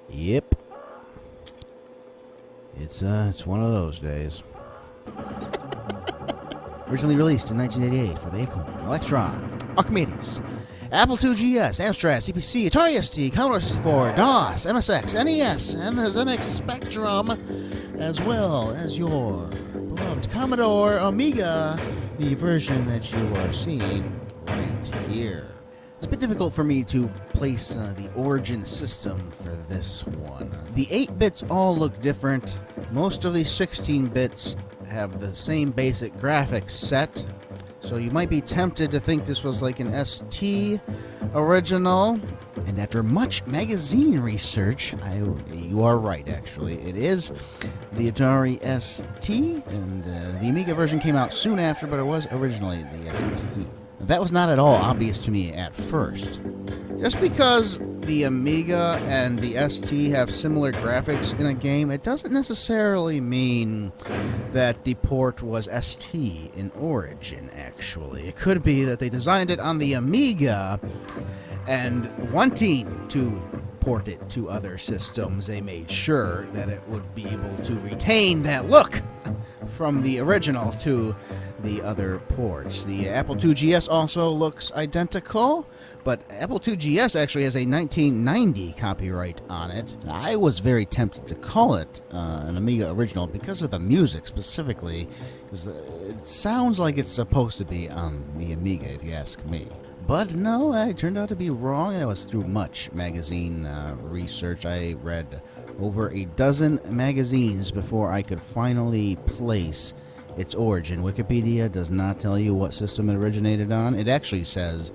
Yep. It's one of those days. Originally released in 1988 for the Acorn, Electron, Archimedes, Apple IIgs, Amstrad, CPC, Atari ST, Commodore 64, DOS, MSX, NES, and the ZX Spectrum, as well as your beloved Commodore Amiga, the version that you are seeing right here. It's a bit difficult for me to place the origin system for this one. The 8 bits all look different. Most of the 16 bits have the same basic graphics set, so you might be tempted to think this was like an ST original. And after much magazine research, you are right, actually. It is the Atari ST, and the Amiga version came out soon after, but it was originally the ST. That was not at all obvious to me at first. Just because the Amiga and the ST have similar graphics in a game, it doesn't necessarily mean that the port was ST in origin, actually. It could be that they designed it on the Amiga, and wanting to port it to other systems, they made sure that it would be able to retain that look from the original to the other ports. The Apple IIgs also looks identical, but Apple IIgs actually has a 1990 copyright on it. I was very tempted to call it an Amiga original because of the music specifically, because it sounds like it's supposed to be on the Amiga, if you ask me. But no, I turned out to be wrong. That was through much magazine research. I read over a dozen magazines before I could finally place its origin. Wikipedia does not tell you what system it originated on. It actually says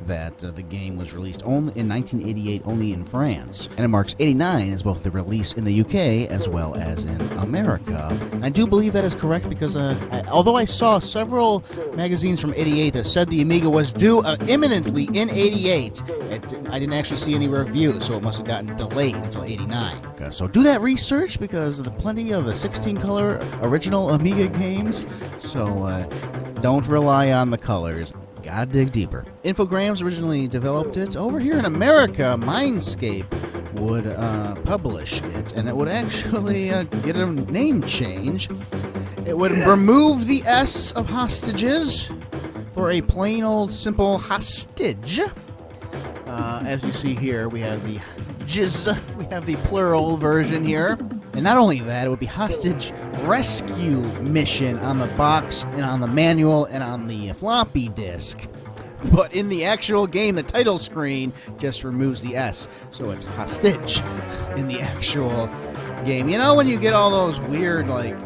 that the game was released only in 1988 only in France, and it marks 89 as both the release in the UK as well as in America. And I do believe that is correct because although I saw several magazines from 88 that said the Amiga was due imminently in 88, I didn't actually see any reviews, so it must have gotten delayed until 89. So do that research because there's plenty of the 16-color original Amiga games, so don't rely on the colors. Gotta dig deeper. Infogrames originally developed it. Over here in America, Mindscape would publish it, and it would actually get a name change. It would remove the S of hostages for a plain old simple hostage. As you see here, we have the jizz, we have the plural version here. And not only that, it would be hostage rescue mission on the box and on the manual and on the floppy disk. But in the actual game, the title screen just removes the S, so it's hostage in the actual game. You know when you get all those weird, like,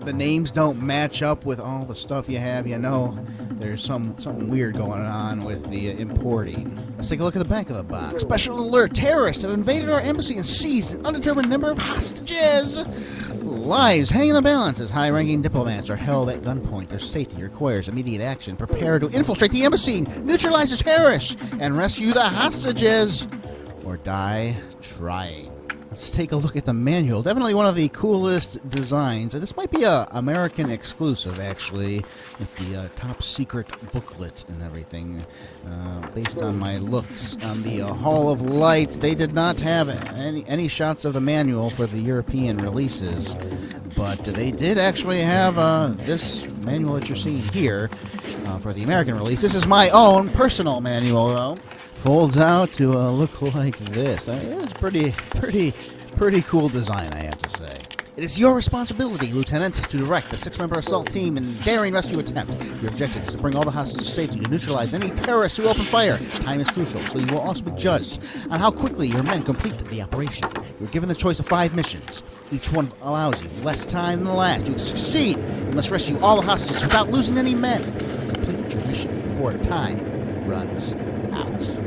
the names don't match up with all the stuff you have, you know there's something weird going on with the importing. Let's take a look at the back of the box. Special alert, terrorists have invaded our embassy and seized an undetermined number of hostages. Lives hang in the balance as high-ranking diplomats are held at gunpoint. Their safety requires immediate action. Prepare to infiltrate the embassy, neutralize the terrorists, and rescue the hostages, or die trying. Let's take a look at the manual. Definitely one of the coolest designs. This might be a American exclusive, actually, with the top secret booklet and everything. Based on my looks on the Hall of Light, they did not have any shots of the manual for the European releases, but they did actually have this manual that you're seeing here for the American release. This is my own personal manual, though. Folds out to look like this. It's pretty cool design, I have to say. It is your responsibility, Lieutenant, to direct the 6-member assault team in daring rescue attempt. Your objective is to bring all the hostages to safety to neutralize any terrorists who open fire. Time is crucial, so you will also be judged on how quickly your men complete the operation. You're given the choice of 5 missions. Each one allows you less time than the last. To succeed, you must rescue all the hostages without losing any men. Complete your mission before time runs out.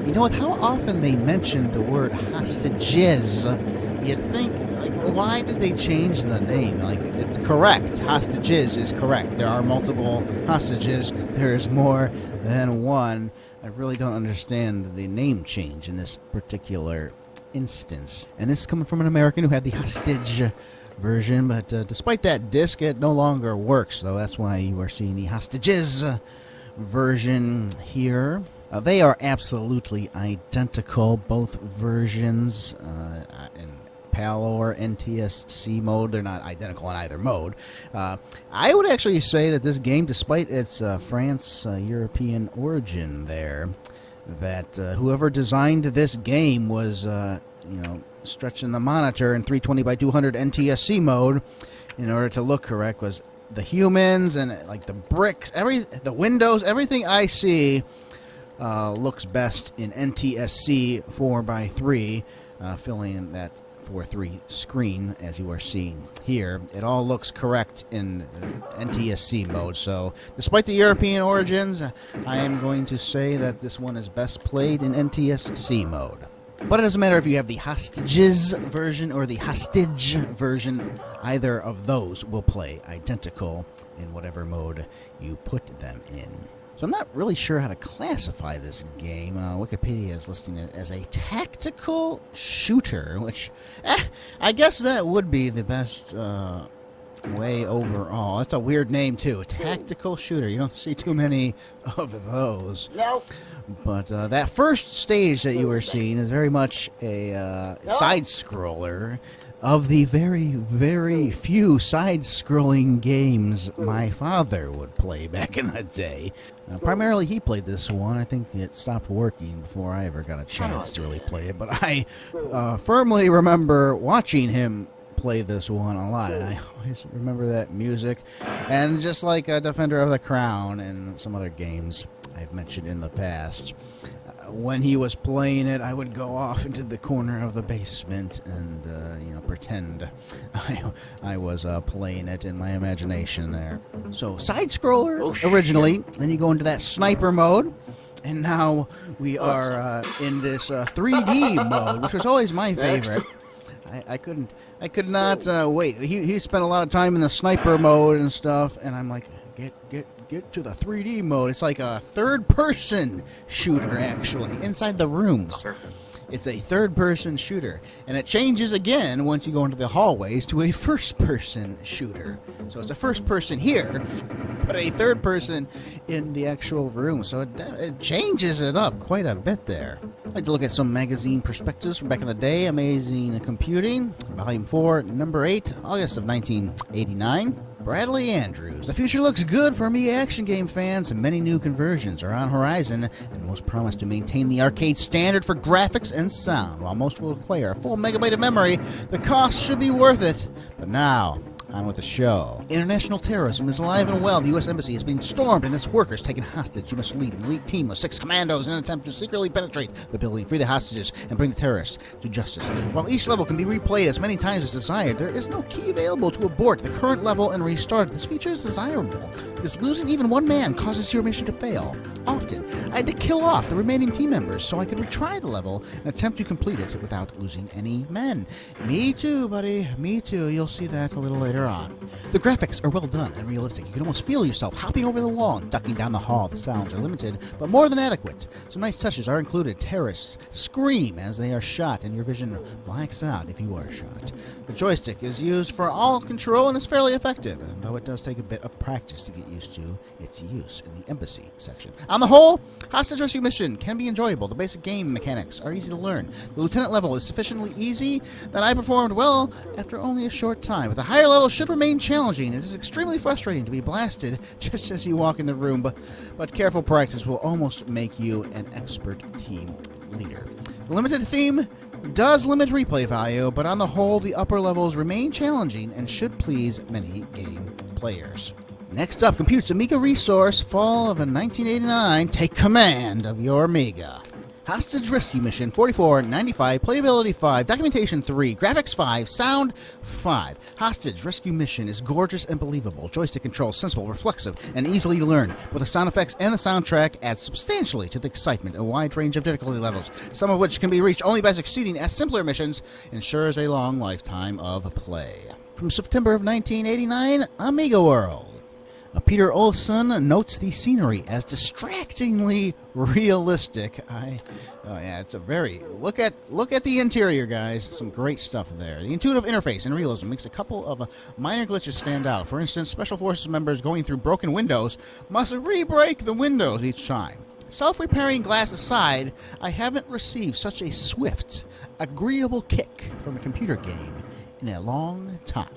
You know what? How often they mention the word hostages? You'd think, like, why did they change the name? Like, it's correct. Hostages is correct. There are multiple hostages. There is more than one. I really don't understand the name change in this particular instance. And this is coming from an American who had the hostage version, but despite that disc, it no longer works, though. That's why you are seeing the hostages version here. They are absolutely identical, both versions. In PAL or NTSC mode, they're not identical in either mode. I would actually say that this game, despite its France European origin there, that whoever designed this game was, stretching the monitor in 320 by 200 NTSC mode in order to look correct. Was the humans and like the bricks, the windows, everything I see looks best in NTSC 4x3, filling in that 4:3 screen as you are seeing here. It all looks correct in NTSC mode. So despite the European origins, I am going to say that this one is best played in NTSC mode. But it doesn't matter if you have the hostages version or the hostage version. Either of those will play identical in whatever mode you put them in. So I'm not really sure how to classify this game. Wikipedia is listing it as a tactical shooter, which I guess that would be the best way overall. That's a weird name, too. A tactical shooter. You don't see too many of those. No. But that first stage that you were seeing is very much a side-scroller of the very, very few side-scrolling games my father would play back in the day. Primarily, he played this one. I think it stopped working before I ever got a chance to really play it. But I firmly remember watching him play this one a lot, and I always remember that music. And just like Defender of the Crown and some other games I've mentioned in the past, when he was playing it, I would go off into the corner of the basement and pretend I was playing it in my imagination there. So side-scroller originally, then you go into that sniper mode, and now we are in this 3D mode, which was always my favorite. I could not wait. He spent a lot of time in the sniper mode and stuff, and I'm like, get to the 3D mode. It's like a third-person shooter, actually, inside the rooms. It's a third-person shooter, and it changes again once you go into the hallways to a first-person shooter. So it's a first-person here, but a third-person in the actual room. So it changes it up quite a bit there. I'd like to look at some magazine perspectives from back in the day. Amazing Computing, Volume 4, Number 8, August of 1989. Bradley Andrews. The future looks good for Amiga action game fans, and many new conversions are on horizon, and most promise to maintain the arcade standard for graphics and sound. While most will require a full megabyte of memory, the cost should be worth it. But now, on with the show. International terrorism is alive and well. The U.S. Embassy has been stormed and its workers taken hostage. You must lead an elite team of 6 commandos in an attempt to secretly penetrate the building, free the hostages, and bring the terrorists to justice. While each level can be replayed as many times as desired, there is no key available to abort the current level and restart. This feature is desirable because losing even one man causes your mission to fail. Often, I had to kill off the remaining team members so I could retry the level and attempt to complete it without losing any men. Me too, buddy. Me too. You'll see that a little later on. The graphics are well done and realistic. You can almost feel yourself hopping over the wall and ducking down the hall. The sounds are limited, but more than adequate. Some nice touches are included. Terrorists scream as they are shot, and your vision blacks out if you are shot. The joystick is used for all control and is fairly effective, though it does take a bit of practice to get used to its use in the embassy section. On the whole, hostage rescue mission can be enjoyable. The basic game mechanics are easy to learn. The lieutenant level is sufficiently easy that I performed well after only a short time, but the higher level should remain challenging. It is extremely frustrating to be blasted just as you walk in the room, but careful practice will almost make you an expert team leader. The limited theme does limit replay value, but on the whole, the upper levels remain challenging and should please many game players. Next up, computes Amiga Resource, fall of 1989. Take command of your Amiga. Hostage Rescue Mission 4495, Playability 5, Documentation 3, Graphics 5, Sound 5. Hostage Rescue Mission is gorgeous and believable. Joystick controls sensible, reflexive, and easily to learn. Both the sound effects and the soundtrack add substantially to the excitement. A wide range of difficulty levels, some of which can be reached only by succeeding at simpler missions, ensures a long lifetime of play. From September of 1989, Amiga World. Peter Olson notes the scenery as distractingly realistic. It's a very look at the interior, guys. Some great stuff there. The intuitive interface and realism makes a couple of minor glitches stand out. For instance, Special Forces members going through broken windows must re-break the windows each time. self-repairing glass aside, I haven't received such a swift, agreeable kick from a computer game in a long time.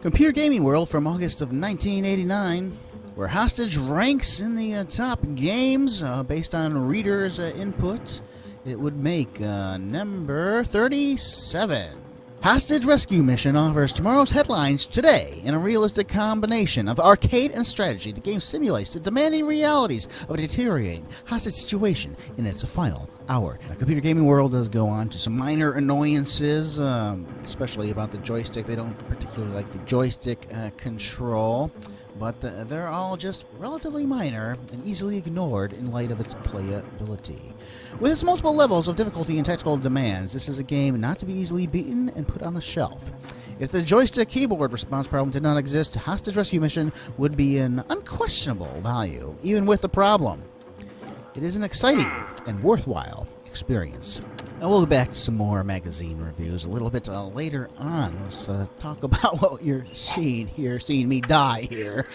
Computer Gaming World from August of 1989, where Hostage ranks in the top games based on readers' input. It would make number 37. Hostage Rescue Mission offers tomorrow's headlines today in a realistic combination of arcade and strategy. The game simulates the demanding realities of a deteriorating hostage situation in its final hour. Now, Computer Gaming World does go on to some minor annoyances, especially about the joystick. They don't particularly like the joystick control, but they're all just relatively minor and easily ignored in light of its playability. With its multiple levels of difficulty and tactical demands, this is a game not to be easily beaten and put on the shelf. If the joystick keyboard response problem did not exist, Hostage Rescue Mission would be an unquestionable value, even with the problem. It is an exciting and worthwhile experience. Now we'll go back to some more magazine reviews a little bit later on. Let's talk about what you're seeing here, seeing me die here.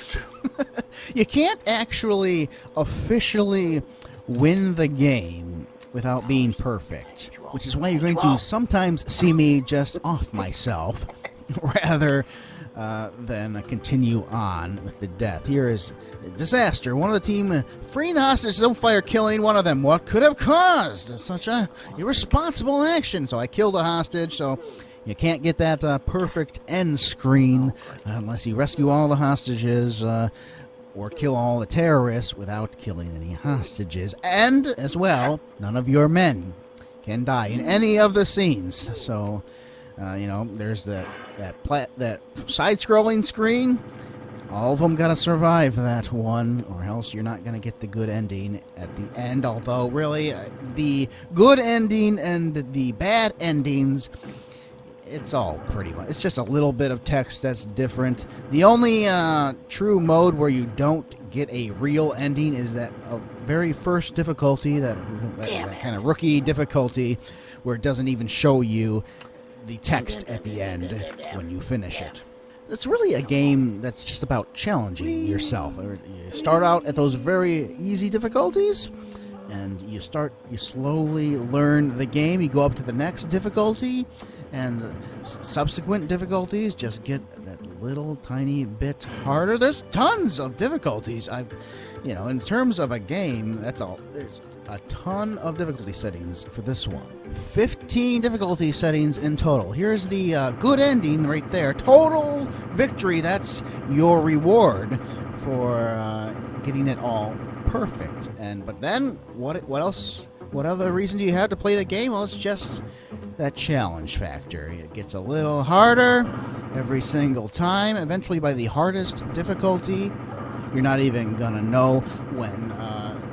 You can't actually officially win the game without being perfect, which is why you're going to sometimes see me just off myself rather than continue on with the death. Here is disaster. One of the team freeing the hostages on fire, killing one of them. What could have caused such a irresponsible action? So I killed a hostage, so you can't get that perfect end screen unless you rescue all the hostages or kill all the terrorists without killing any hostages. And, as well, none of your men can die in any of the scenes. So, there's that side-scrolling screen. All of them got to survive that one, or else you're not going to get the good ending at the end. Although, really, the good ending and the bad endings, it's all pretty much. It's just a little bit of text that's different. The only true mode where you don't get a real ending is that very first difficulty, that kind of rookie difficulty, where it doesn't even show you the text at the end when you finish it. It's really a game that's just about challenging yourself. You start out at those very easy difficulties, and you slowly learn the game. You go up to the next difficulty, and subsequent difficulties just get that little tiny bit harder. There's tons of difficulties. In terms of a game, there's a ton of difficulty settings for this one. 15 difficulty settings in total. Here's the good ending right there. Total victory. That's your reward for getting it all perfect. But then, what else? What other reason do you have to play the game? Well, it's just that challenge factor. It gets a little harder every single time. Eventually, by the hardest difficulty, you're not even gonna know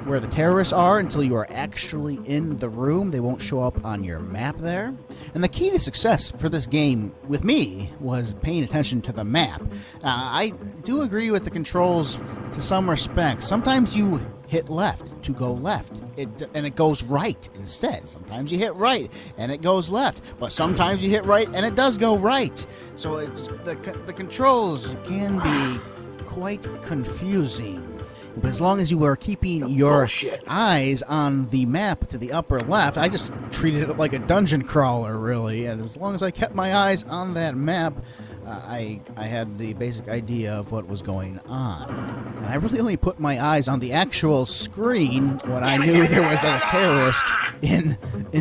where the terrorists are until you are actually in the room. They won't show up on your map there. And the key to success for this game, with me, was paying attention to the map. I do agree with the controls to some respects. Sometimes you hit left to go left, and it goes right instead. Sometimes you hit right, and it goes left. But sometimes you hit right, and it does go right. So the controls can be quite confusing. But as long as you are keeping your eyes on the map to the upper left, I just treated it like a dungeon crawler, really. And as long as I kept my eyes on that map, I had the basic idea of what was going on. And I really only put my eyes on the actual screen when I knew there was a terrorist in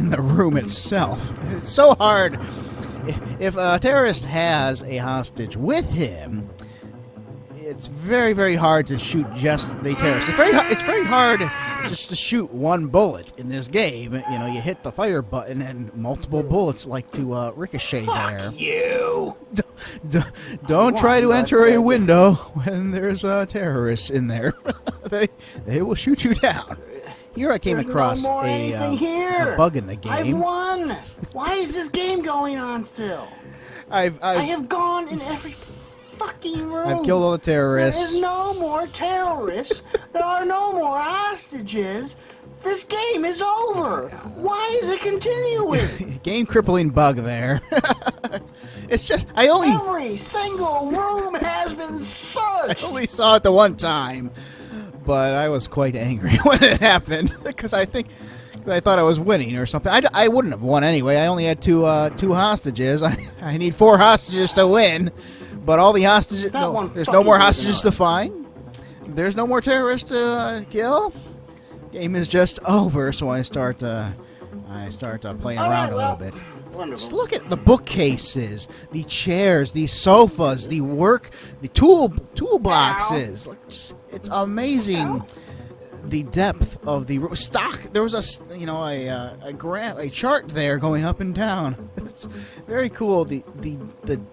the room itself. It's so hard. If a terrorist has a hostage with him, it's very, very hard to shoot just the terrorist. It's very hard just to shoot one bullet in this game. You hit the fire button and multiple bullets like to ricochet there. Fuck you! Don't try to enter a window when there's terrorists in there. They will shoot you down. Here I came across a bug in the game. I've won! Why is this game going on still? I have gone in every fucking room. I've killed all the terrorists. There is no more terrorists. There are no more hostages. This game is over. Why is it continuing? Game crippling bug there. It's just every single room has been searched. I only saw it the one time. but I was quite angry when it happened because I thought I was winning or something. I wouldn't have won anyway. I only had two hostages. I need 4 hostages to win, but all the hostages. No, there's no more hostages to find. There's no more terrorists to kill. Game is just over. So I start playing around a little bit. Just look at the bookcases, the chairs, the sofas, the toolboxes. It's amazing. The depth of the stock. There was a chart there going up and down. It's very cool. The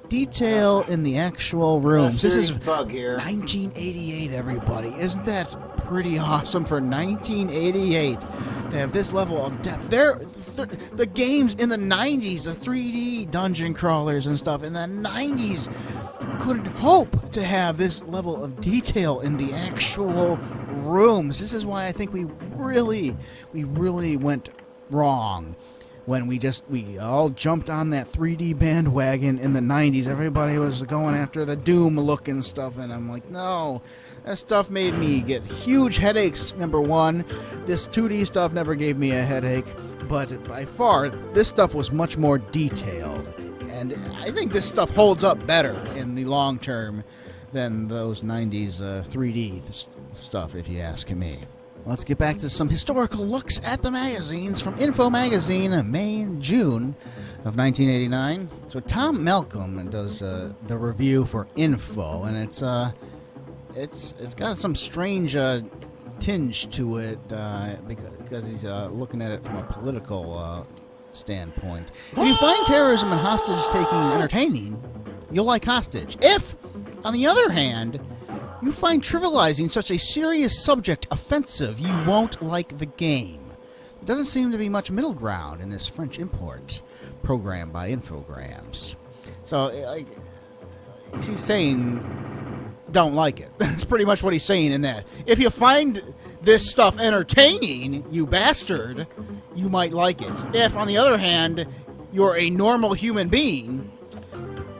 detail in the actual rooms. This is 1988, everybody. Isn't that pretty awesome for 1988 to have this level of depth? The games in the 90s, the 3D dungeon crawlers and stuff in the 90s couldn't hope to have this level of detail in the actual rooms. This is why I think we really went wrong when we all jumped on that 3D bandwagon in the 90s. Everybody was going after the Doom look and stuff, and I'm like, no. That stuff made me get huge headaches, number one. This 2D stuff never gave me a headache, but by far, this stuff was much more detailed. And I think this stuff holds up better in the long term than those 90s 3D stuff, if you ask me. Let's get back to some historical looks at the magazines from Info Magazine, May and June of 1989. So Tom Malcolm does the review for Info, and it's got some strange tinge to it because he's looking at it from a political standpoint. If you find terrorism and hostage-taking entertaining, you'll like Hostage. If, on the other hand, you find trivializing such a serious subject offensive, you won't like the game. There doesn't seem to be much middle ground in this French import program by Infogrames. So, he's saying, don't like it. That's pretty much what he's saying in that. If you find this stuff entertaining, you bastard, you might like it. If, on the other hand, you're a normal human being,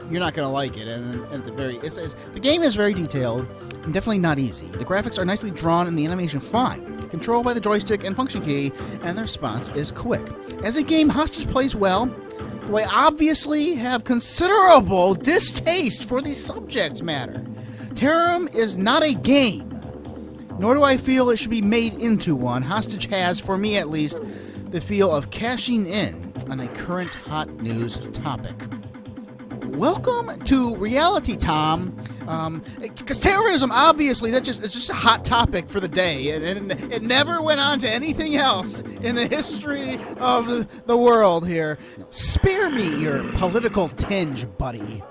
you're not going to like it. And at the game is very detailed and definitely not easy. The graphics are nicely drawn and the animation fine. Controlled by the joystick and function key, and the response is quick. As a game, Hostage plays well, though I obviously have considerable distaste for the subject matter. Terrorism is not a game, nor do I feel it should be made into one. Hostage has, for me at least, the feel of cashing in on a current hot news topic. Welcome to reality, Tom. Because terrorism, obviously, it's just a hot topic for the day, and it never went on to anything else in the history of the world here. Spare me your political tinge, buddy.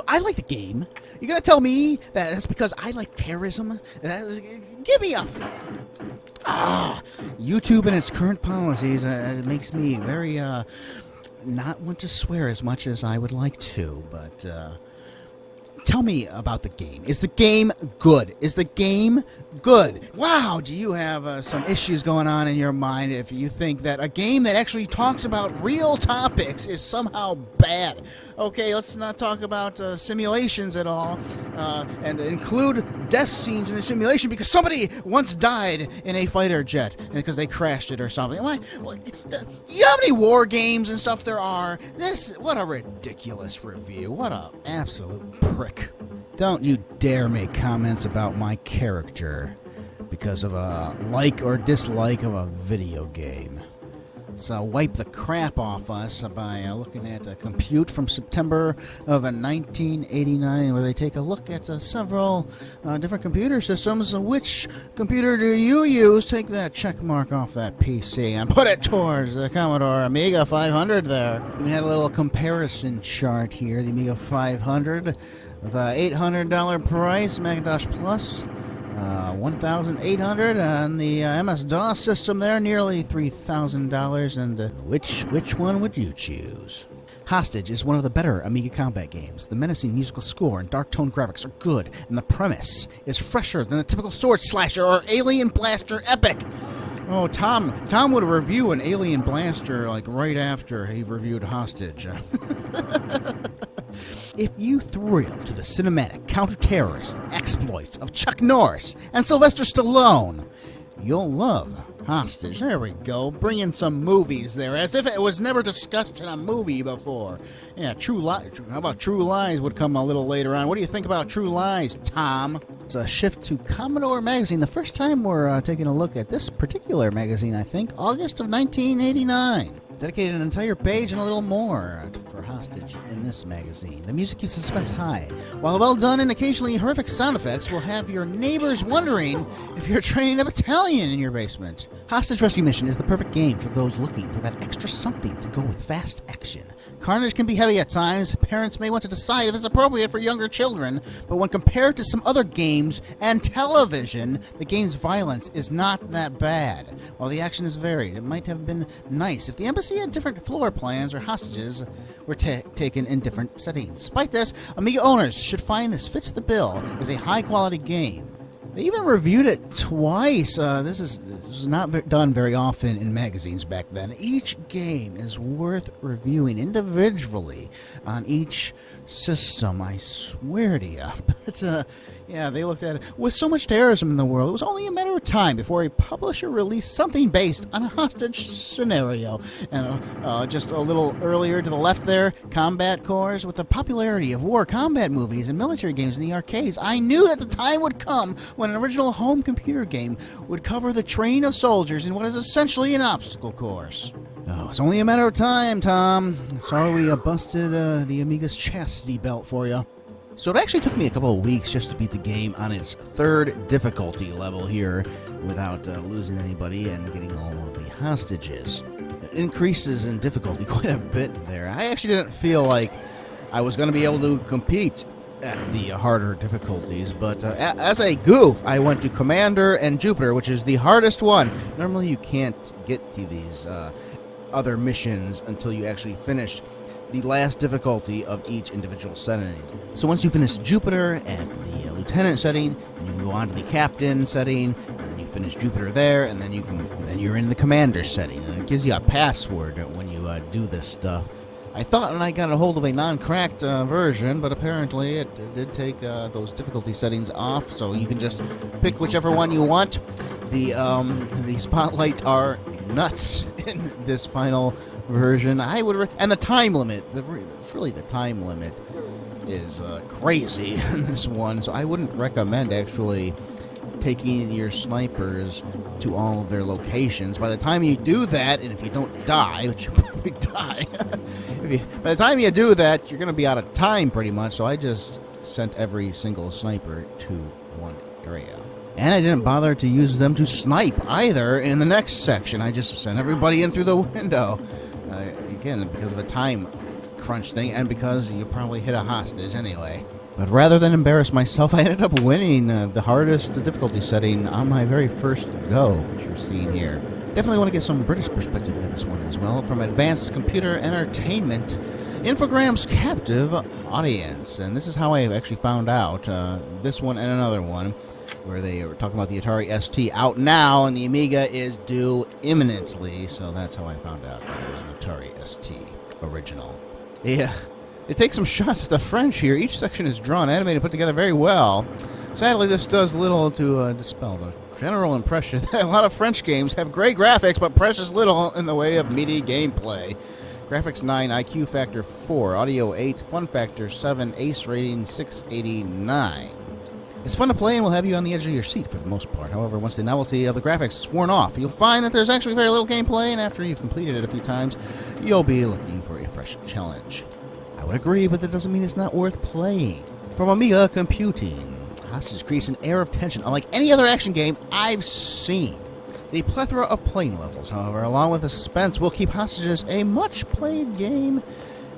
I like the game. You're going to tell me that it's because I like terrorism? Give me a... YouTube and its current policies it makes me very not want to swear as much as I would like to, but tell me about the game. Is the game good? Is the game good? Wow, do you have some issues going on in your mind if you think that a game that actually talks about real topics is somehow bad? Okay, let's not talk about simulations at all and include death scenes in the simulation because somebody once died in a fighter jet because they crashed it or something. You know how many war games and stuff there are? What a ridiculous review. What an absolute prick. Don't you dare make comments about my character because of a like or dislike of a video game. So wipe the crap off us by looking at a compute from September of 1989 where they take a look at several different computer systems. Which computer do you use? Take that check mark off that PC and put it towards the Commodore Amiga 500 there. We had a little comparison chart here. The Amiga 500, the $800 price, Macintosh Plus. $1,800 on the MS-DOS system there, nearly $3,000. And which one would you choose? Hostage is one of the better Amiga combat games. The menacing musical score and dark tone graphics are good, and the premise is fresher than the typical sword slasher or alien blaster epic. Oh, Tom would review an alien blaster like right after he reviewed Hostage. If you thrill to the cinematic counter-terrorist exploits of Chuck Norris and Sylvester Stallone, you'll love Hostage. There we go. Bring in some movies there, as if it was never discussed in a movie before. Yeah, how about True Lies would come a little later on. What do you think about True Lies, Tom? It's a shift to Commodore Magazine. The first time we're taking a look at this particular magazine, I think, August of 1989. Dedicated an entire page and a little more for Hostage in this magazine. The music keeps the suspense high, while the well-done and occasionally horrific sound effects will have your neighbors wondering if you're training a battalion in your basement. Hostage Rescue Mission is the perfect game for those looking for that extra something to go with fast action. Carnage can be heavy at times. Parents may want to decide if it's appropriate for younger children, but when compared to some other games and television, the game's violence is not that bad. While the action is varied, it might have been nice if the embassy had different floor plans or hostages were taken in different settings. Despite this, Amiga owners should find this fits the bill as a high-quality game. They even reviewed it twice. This was not done very often in magazines back then. Each game is worth reviewing individually on each system, I swear to you. But, yeah, they looked at it. With so much terrorism in the world, it was only a matter of time before a publisher released something based on a hostage scenario. And just a little earlier to the left there, Combat Corps. With the popularity of war combat movies and military games in the arcades, I knew that the time would come when an original home computer game would cover the training of soldiers in what is essentially an obstacle course. Oh, it's only a matter of time, Tom. Sorry we busted the Amiga's chastity belt for you. So it actually took me a couple of weeks just to beat the game on its third difficulty level here without losing anybody and getting all of the hostages. It increases in difficulty quite a bit there. I actually didn't feel like I was going to be able to compete at the harder difficulties, but as a goof, I went to Commander and Jupiter, which is the hardest one. Normally you can't get to these other missions until you actually finish the last difficulty of each individual setting. So once you finish Jupiter and the lieutenant setting, then you go on to the captain setting, and then you finish Jupiter there, and then you're in the commander setting, and it gives you a password when you do this stuff. I thought I got a hold of a non-cracked version, but apparently it did take those difficulty settings off, so you can just pick whichever one you want. The spotlights are nuts in this final version. And the time limit, the time limit is crazy in this one, so I wouldn't recommend actually taking your snipers to all of their locations. By the time you do that, and if you don't die, which you probably die, by the time you do that, you're going to be out of time pretty much, so I just sent every single sniper to one area. And I didn't bother to use them to snipe either in the next section. I just sent everybody in through the window. Again, because of a time crunch thing, and because you probably hit a hostage anyway. But rather than embarrass myself, I ended up winning the hardest difficulty setting on my very first go, which you're seeing here. Definitely want to get some British perspective into this one as well, from Advanced Computer Entertainment, Infogram's captive audience. And this is how I actually found out this one and another one, where they were talking about the Atari ST out now, and the Amiga is due imminently, so that's how I found out that it was an Atari ST original. Yeah, it takes some shots at the French here. Each section is drawn, animated, put together very well. Sadly, this does little to dispel the general impression that a lot of French games have great graphics, but precious little in the way of meaty gameplay. Graphics 9, IQ factor 4, audio 8, fun factor 7, ace rating 689. It's fun to play and will have you on the edge of your seat for the most part. However, once the novelty of the graphics is worn off, you'll find that there's actually very little gameplay, and after you've completed it a few times, you'll be looking for a fresh challenge. I would agree, but that doesn't mean it's not worth playing. From Amiga Computing, Hostage creates an air of tension unlike any other action game I've seen. The plethora of playing levels, however, along with the suspense, will keep Hostages a much-played game.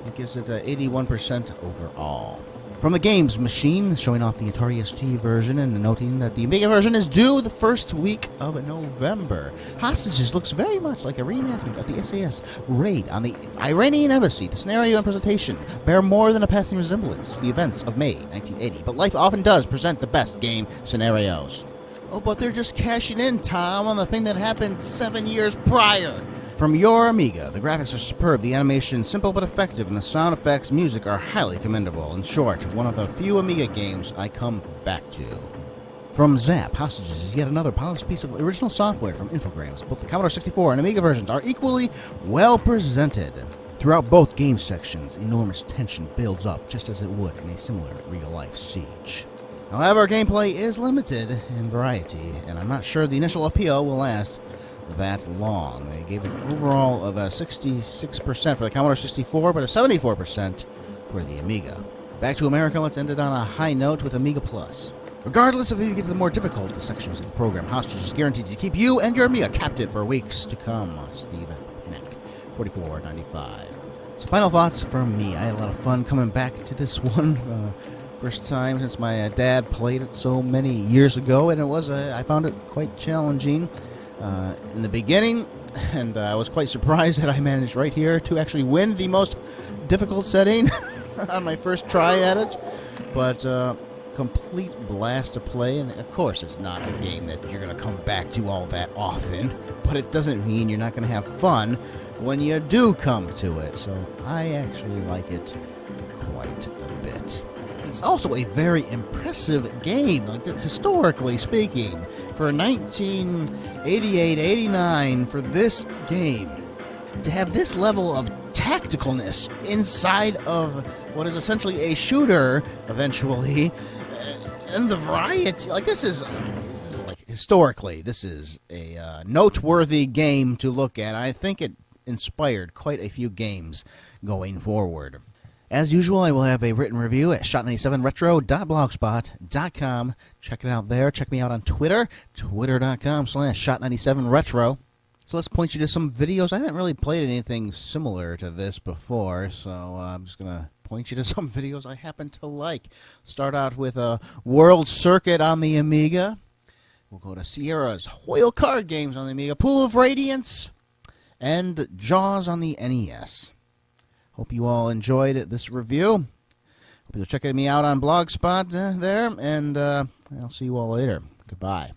It gives it 81% overall. From the games machine, showing off the Atari ST version and noting that the Amiga version is due the first week of November. Hostages looks very much like a reenactment of the SAS raid on the Iranian embassy. The scenario and presentation bear more than a passing resemblance to the events of May 1980, but life often does present the best game scenarios. Oh, but they're just cashing in, Tom, on the thing that happened 7 years prior. From your Amiga, the graphics are superb, the animation simple but effective, and the sound effects music are highly commendable. In short, one of the few Amiga games I come back to. From Zzap, Hostages is yet another polished piece of original software from Infogrames. Both the Commodore 64 and Amiga versions are equally well presented. Throughout both game sections, enormous tension builds up, just as it would in a similar real-life siege. However, gameplay is limited in variety, and I'm not sure the initial appeal will last that long. They gave an overall of a 66% for the Commodore 64, but a 74% for the Amiga. Back to America, let's end it on a high note with AmigaPlus. Regardless of if you get to the more difficult sections of the program, Hostages is guaranteed to keep you and your Amiga captive for weeks to come. Steve Neck, 44.95. So final thoughts from me. I had a lot of fun coming back to this one. First time since my dad played it so many years ago, and I found it quite challenging in the beginning, and I was quite surprised that I managed right here to actually win the most difficult setting on my first try at it. But complete blast to play, and of course it's not a game that you're going to come back to all that often, but it doesn't mean you're not going to have fun when you do come to it. So I actually like it quite a bit. It's also a very impressive game, like, historically speaking. For 1988-89, for this game, to have this level of tacticalness inside of what is essentially a shooter, eventually, and the variety, like, this is like, historically, this is a noteworthy game to look at. I think it inspired quite a few games going forward. As usual, I will have a written review at shot97retro.blogspot.com. Check it out there. Check me out on Twitter, twitter.com/shot97retro. So let's point you to some videos. I haven't really played anything similar to this before, so I'm just going to point you to some videos I happen to like. Start out with a World Circuit on the Amiga. We'll go to Sierra's Hoyle Card Games on the Amiga, Pool of Radiance, and Jaws on the NES. Hope you all enjoyed this review. Hope you'll check me out on Blogspot there, and I'll see you all later. Goodbye.